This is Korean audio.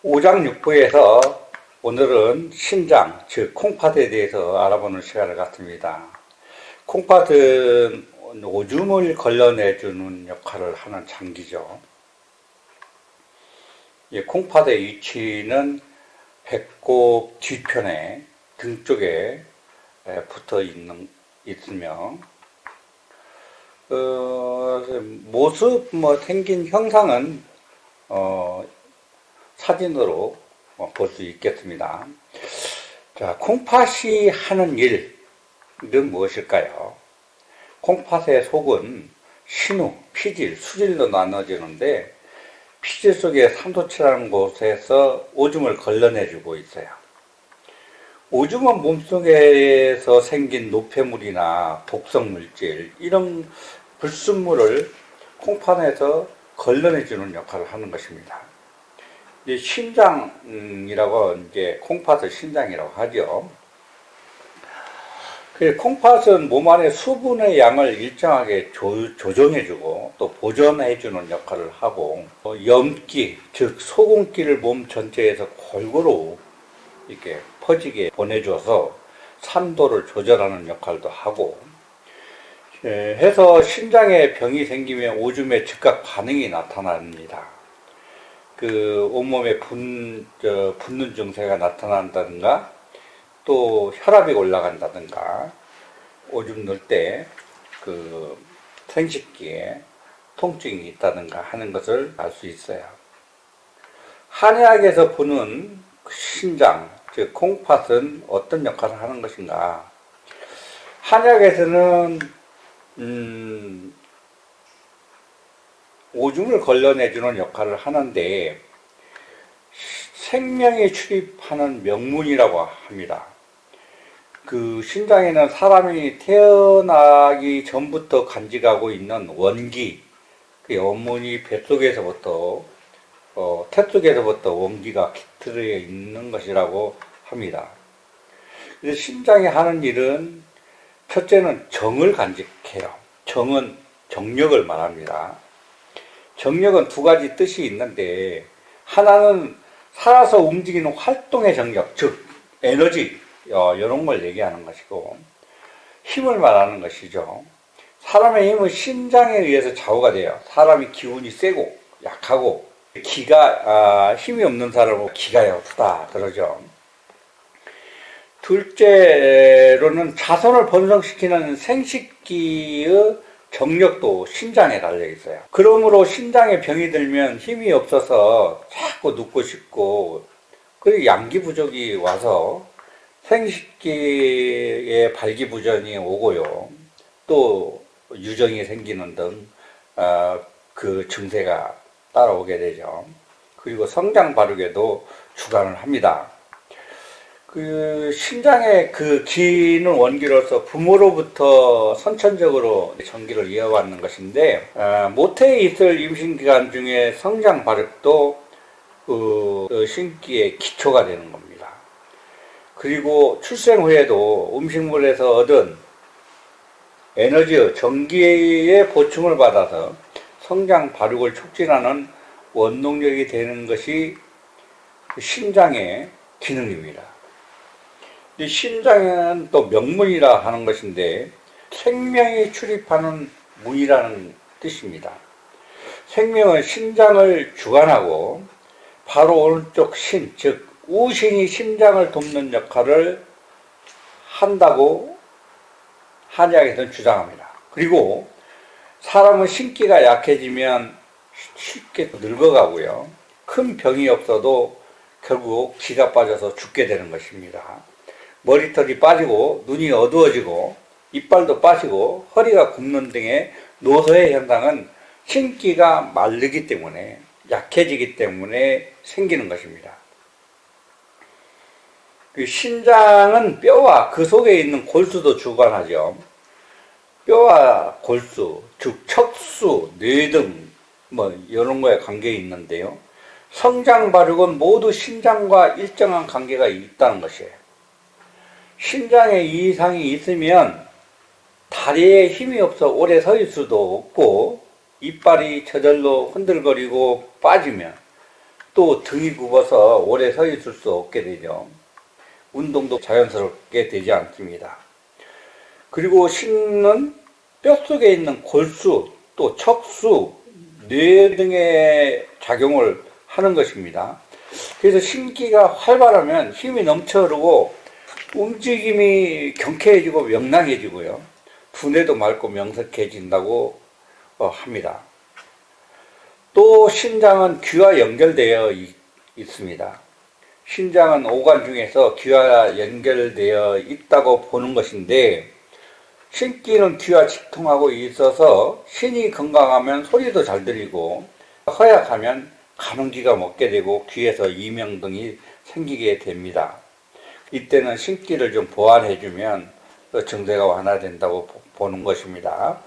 오장육부에서 오늘은 신장, 즉 콩팥에 대해서 알아보는 시간을 갖습니다. 콩팥은 오줌을 걸러내주는 역할을 하는 장기죠. 이 콩팥의 위치는 배꼽 뒤편에 등 쪽에 있으며 모습 생긴 형상은 사진으로 볼 수 있겠습니다. 자, 콩팥이 하는 일은 무엇일까요? 콩팥의 속은 신우, 피질, 수질로 나눠지는데 피질 속에 삼도체라는 곳에서 오줌을 걸러내주고 있어요. 오줌은 몸속에서 생긴 노폐물이나 독성물질, 이런 불순물을 콩팥에서 걸러내주는 역할을 하는 것입니다. 이제 신장이라고, 이제 콩팥을 신장이라고 하죠. 콩팥은 몸 안에 수분의 양을 일정하게 조정해주고 또 보존해주는 역할을 하고, 염기, 즉 소금기를 몸 전체에서 골고루 이렇게 퍼지게 보내줘서 산도를 조절하는 역할도 하고, 해서 신장에 병이 생기면 오줌에 즉각 반응이 나타납니다. 온몸에 붓는 증세가 나타난다든가, 또 혈압이 올라간다든가, 오줌 넣을 때 생식기에 통증이 있다든가 하는 것을 알 수 있어요. 한의학에서 보는 신장, 즉 콩팥은 어떤 역할을 하는 것인가? 한의학에서는 오줌을 걸러내주는 역할을 하는데 생명에 출입하는 명문이라고 합니다. 신장에는 사람이 태어나기 전부터 간직하고 있는 원기, 어머니 뱃속에서부터 태속에서부터 원기가 깃들어 있는 것이라고 합니다. 그래서 신장이 하는 일은 첫째는 정을 간직해요. 정은 정력을 말합니다. 정력은 두 가지 뜻이 있는데, 하나는 살아서 움직이는 활동의 정력, 즉 에너지, 이런 걸 얘기하는 것이고, 힘을 말하는 것이죠. 사람의 힘은 신장에 의해서 좌우가 돼요. 사람이 기운이 세고 약하고, 힘이 없는 사람은 기가 약하다 그러죠. 둘째로는 자손을 번성시키는 생식기의 정력도 신장에 달려 있어요. 그러므로 신장에 병이 들면 힘이 없어서 자꾸 눕고 싶고, 그리고 양기 부족이 와서 생식기에 발기부전이 오고요. 또 유정이 생기는 등 그 증세가 따라오게 되죠. 그리고 성장 발육에도 주관을 합니다. 신장의 기는 원기로서 부모로부터 선천적으로 전기를 이어받는 것인데, 모태에 있을 임신기간 중에 성장 발육도 신기의 기초가 되는 겁니다. 그리고 출생 후에도 음식물에서 얻은 에너지, 전기의 보충을 받아서 성장 발육을 촉진하는 원동력이 되는 것이 신장의 기능입니다. 이 신장은 또 명문이라 하는 것인데, 생명이 출입하는 문이라는 뜻입니다. 생명은 신장을 주관하고 바로 오른쪽 신, 즉 우신이 심장을 돕는 역할을 한다고 한의학에서는 주장합니다. 그리고 사람은 신기가 약해지면 쉽게 늙어가고요. 큰 병이 없어도 결국 기가 빠져서 죽게 되는 것입니다. 머리털이 빠지고 눈이 어두워지고 이빨도 빠지고 허리가 굽는 등의 노쇠의 현상은 신기가 마르기 때문에, 약해지기 때문에 생기는 것입니다. 신장은 뼈와 그 속에 있는 골수도 주관하죠. 뼈와 골수, 즉 척수, 뇌 등 이런 거에 관계 있는데요. 성장 발육은 모두 신장과 일정한 관계가 있다는 것이에요. 신장에 이상이 있으면 다리에 힘이 없어 오래 서 있을 수도 없고, 이빨이 저절로 흔들거리고 빠지면 또 등이 굽어서 오래 서 있을 수 없게 되죠. 운동도 자연스럽게 되지 않습니다. 그리고 신은 뼛속에 있는 골수, 또 척수, 뇌 등의 작용을 하는 것입니다. 그래서 신기가 활발하면 힘이 넘쳐 흐르고 움직임이 경쾌해지고 명랑해지고요. 두뇌도 맑고 명석해진다고 합니다. 또 신장은 귀와 연결되어 있습니다. 신장은 오간 중에서 귀와 연결되어 있다고 보는 것인데, 신기는 귀와 직통하고 있어서 신이 건강하면 소리도 잘 들리고 허약하면 가는기가 먹게 되고 귀에서 이명 등이 생기게 됩니다. 이때는 신기를 좀 보완해주면 증세가 완화된다고 보는 것입니다.